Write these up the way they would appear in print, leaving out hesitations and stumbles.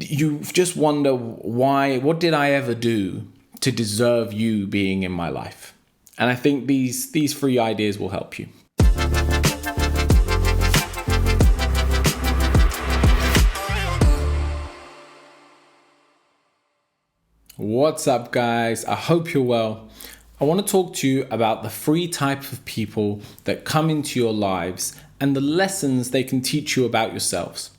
you just wonder what did I ever do to deserve you being in my life? And I think these 3 ideas will help you. What's up, guys? I hope you're well. I want to talk to you about the 3 types of people that come into your lives and the lessons they can teach you about yourselves.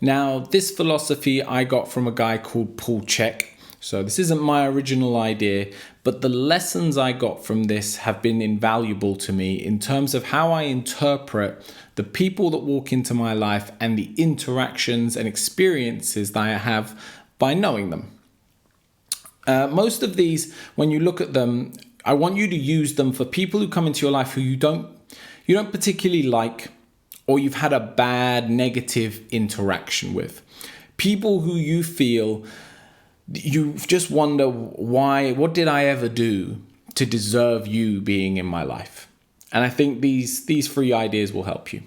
Now, this philosophy I got from a guy called Paul Chek. So this isn't my original idea, but the lessons I got from this have been invaluable to me in terms of how I interpret the people that walk into my life and the interactions and experiences that I have by knowing them. Most of these, when you look at them, I want you to use them for people who come into your life who you don't particularly like, or you've had a bad negative interaction with. People who you feel you just wonder what did I ever do to deserve you being in my life? And I think these 3 ideas will help you.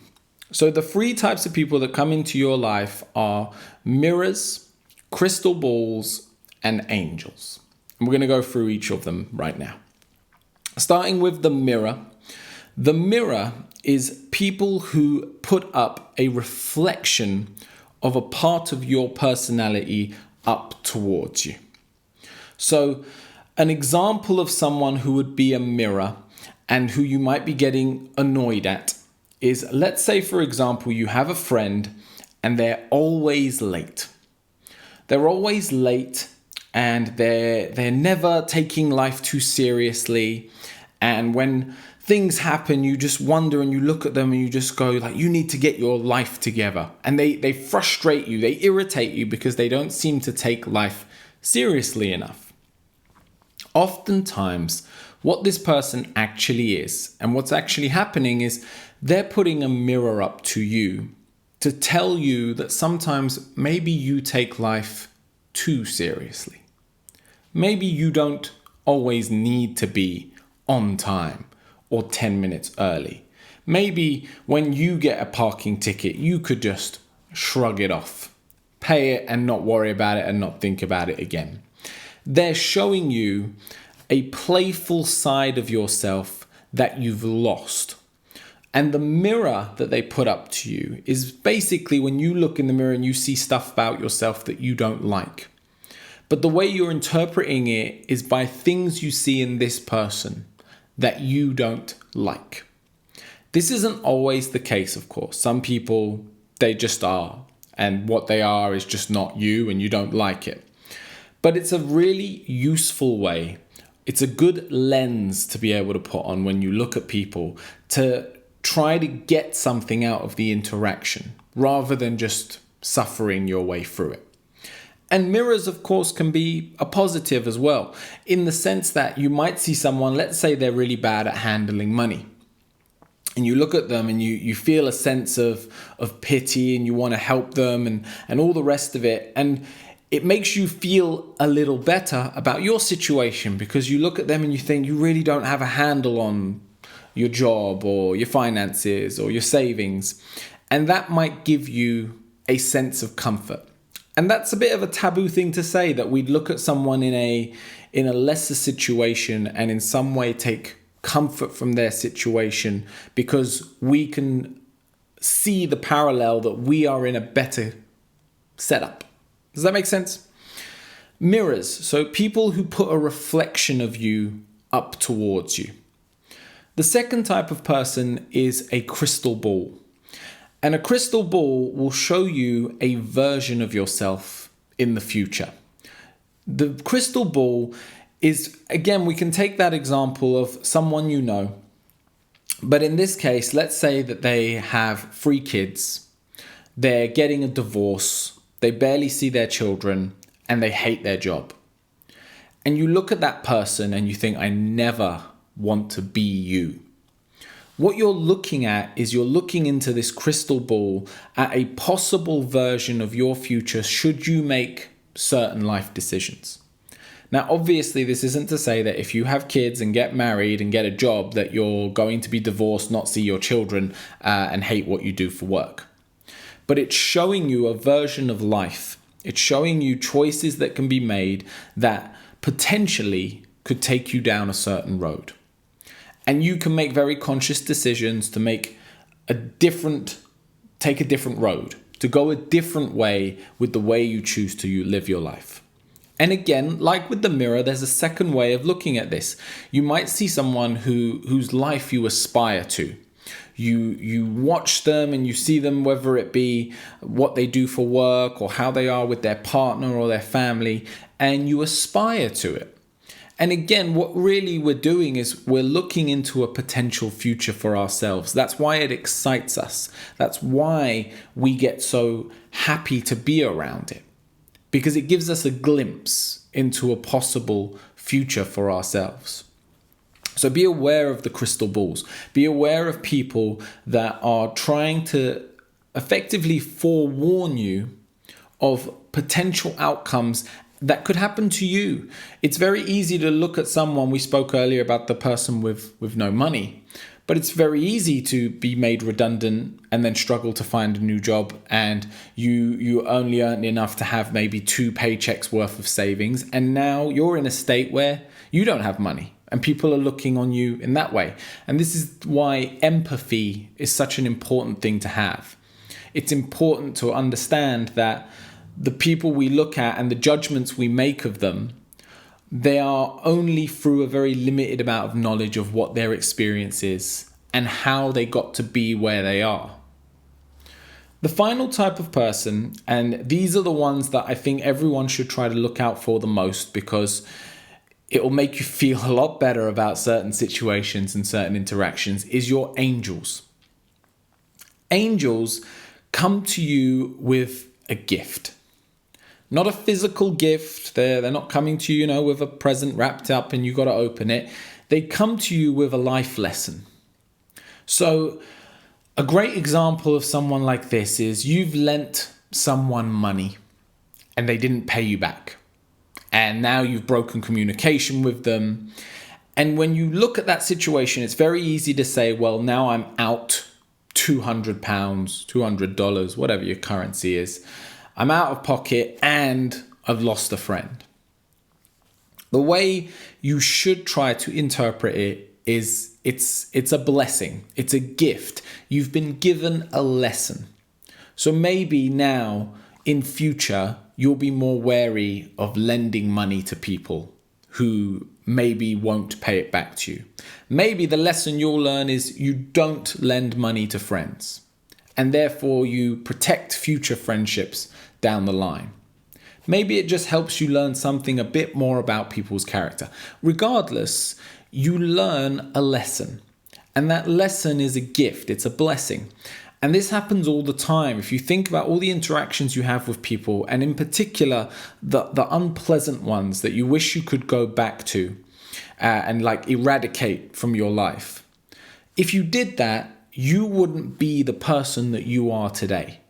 So the 3 types of people that come into your life are mirrors, crystal balls, and angels. And we're going to go through each of them right now. Starting with the mirror. The mirror is people who put up a reflection of a part of your personality up towards you. So an example of someone who would be a mirror and who you might be getting annoyed at is, let's say, for example, you have a friend and they're always late. They're always late and they're never taking life too seriously. And when things happen, you just wonder and you look at them and you just go like, you need to get your life together. And they frustrate you, they irritate you because they don't seem to take life seriously enough. Oftentimes, what this person actually is and what's actually happening is they're putting a mirror up to you to tell you that sometimes maybe you take life too seriously. Maybe you don't always need to be on time or 10 minutes early. Maybe when you get a parking ticket, you could just shrug it off, pay it and not worry about it and not think about it again. They're showing you a playful side of yourself that you've lost. And the mirror that they put up to you is basically when you look in the mirror and you see stuff about yourself that you don't like. But the way you're interpreting it is by things you see in this person that you don't like. This isn't always the case, of course. Some people, they just are. And what they are is just not you and you don't like it. But it's a really useful way. It's a good lens to be able to put on when you look at people to try to get something out of the interaction rather than just suffering your way through it. And mirrors, of course, can be a positive as well, in the sense that you might see someone, let's say they're really bad at handling money. And you look at them and you feel a sense of pity and you want to help them and all the rest of it. And it makes you feel a little better about your situation because you look at them and you think you really don't have a handle on your job or your finances or your savings. And that might give you a sense of comfort. And that's a bit of a taboo thing to say, that we'd look at someone in a lesser situation and in some way take comfort from their situation because we can see the parallel that we are in a better setup. Does that make sense? Mirrors, so people who put a reflection of you up towards you. The second type of person is a crystal ball. And a crystal ball will show you a version of yourself in the future. The crystal ball is, again, we can take that example of someone you know. But in this case, let's say that they have 3 kids. They're getting a divorce. They barely see their children and they hate their job. And you look at that person and you think, I never want to be you. What you're looking at is you're looking into this crystal ball at a possible version of your future should you make certain life decisions. Now, obviously, this isn't to say that if you have kids and get married and get a job that you're going to be divorced, not see your children, and hate what you do for work. But it's showing you a version of life It's showing you choices that can be made that potentially could take you down a certain road. And you can make very conscious decisions to take a different road, to go a different way with the way you choose to live your life. And again, like with the mirror, there's a second way of looking at this. You might see someone whose life you aspire to. You watch them and you see them, whether it be what they do for work or how they are with their partner or their family, and you aspire to it. And again, what really we're doing is we're looking into a potential future for ourselves. That's why it excites us. That's why we get so happy to be around it, because it gives us a glimpse into a possible future for ourselves. So be aware of the crystal balls. Be aware of people that are trying to effectively forewarn you of potential outcomes that could happen to you. It's very easy to look at someone. We spoke earlier about the person with no money, but it's very easy to be made redundant and then struggle to find a new job, and you only earn enough to have maybe 2 paychecks worth of savings, and now you're in a state where you don't have money and people are looking on you in that way. And this is why empathy is such an important thing to have. It's important to understand that the people we look at and the judgments we make of them, they are only through a very limited amount of knowledge of what their experience is and how they got to be where they are. The final type of person, and these are the ones that I think everyone should try to look out for the most, because it will make you feel a lot better about certain situations and certain interactions, is your angels. Angels come to you with a gift. Not a physical gift. They're not coming to you, with a present wrapped up and you got to open it. They come to you with a life lesson. So a great example of someone like this is you've lent someone money and they didn't pay you back. And now you've broken communication with them. And when you look at that situation, it's very easy to say, well, now I'm out £200, $200, whatever your currency is. I'm out of pocket and I've lost a friend. The way you should try to interpret it is it's a blessing. It's a gift. You've been given a lesson. So maybe now in future, you'll be more wary of lending money to people who maybe won't pay it back to you. Maybe the lesson you'll learn is you don't lend money to friends, and therefore you protect future friendships down the line. Maybe it just helps you learn something a bit more about people's character. Regardless, you learn a lesson, and that lesson is a gift. It's a blessing. And this happens all the time. If you think about all the interactions you have with people, and in particular, the unpleasant ones that you wish you could go back to and eradicate from your life. If you did that, you wouldn't be the person that you are today.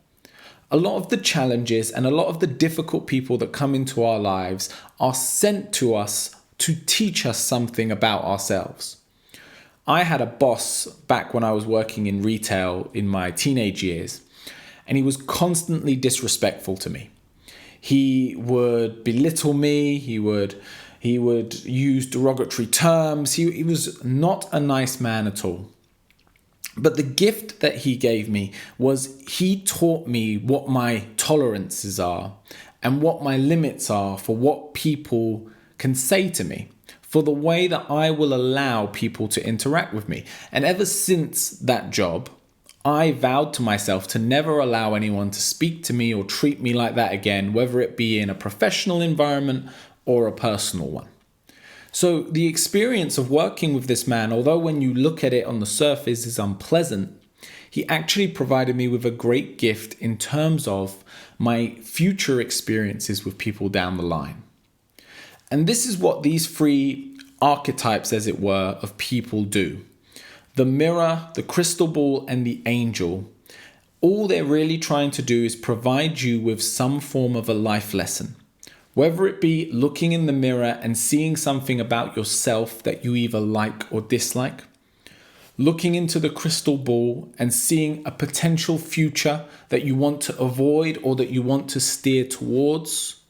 A lot of the challenges and a lot of the difficult people that come into our lives are sent to us to teach us something about ourselves. I had a boss back when I was working in retail in my teenage years, and he was constantly disrespectful to me. He would belittle me. He would use derogatory terms. He was not a nice man at all. But the gift that he gave me was he taught me what my tolerances are and what my limits are for what people can say to me, for the way that I will allow people to interact with me. And ever since that job, I vowed to myself to never allow anyone to speak to me or treat me like that again, whether it be in a professional environment or a personal one. So the experience of working with this man, although when you look at it on the surface is unpleasant, he actually provided me with a great gift in terms of my future experiences with people down the line. And this is what these 3 archetypes, as it were, of people do. The mirror, the crystal ball, and the angel. All they're really trying to do is provide you with some form of a life lesson. Whether it be looking in the mirror and seeing something about yourself that you either like or dislike, looking into the crystal ball and seeing a potential future that you want to avoid or that you want to steer towards,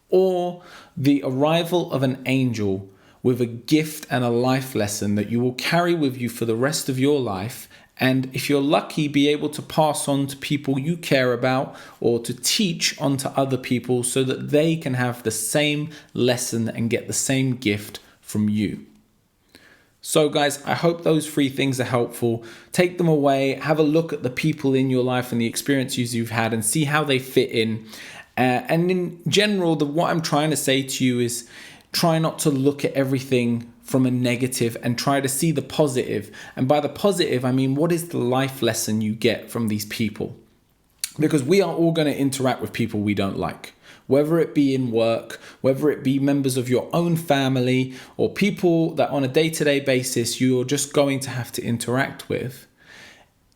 or the arrival of an angel with a gift and a life lesson that you will carry with you for the rest of your life, and if you're lucky, be able to pass on to people you care about or to teach onto other people so that they can have the same lesson and get the same gift from you. So guys, I hope those 3 things are helpful. Take them away, have a look at the people in your life and the experiences you've had and see how they fit in. And in general, what I'm trying to say to you is try not to look at everything from a negative and try to see the positive. And by the positive, I mean, what is the life lesson you get from these people? Because we are all going to interact with people we don't like. Whether it be in work, whether it be members of your own family, or people that on a day-to-day basis you're just going to have to interact with.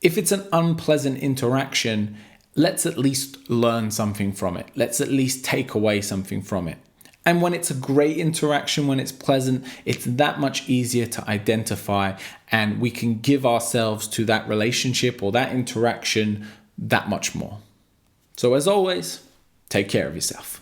If it's an unpleasant interaction, let's at least learn something from it. Let's at least take away something from it. And when it's a great interaction, when it's pleasant, it's that much easier to identify, and we can give ourselves to that relationship or that interaction that much more. So as always, take care of yourself.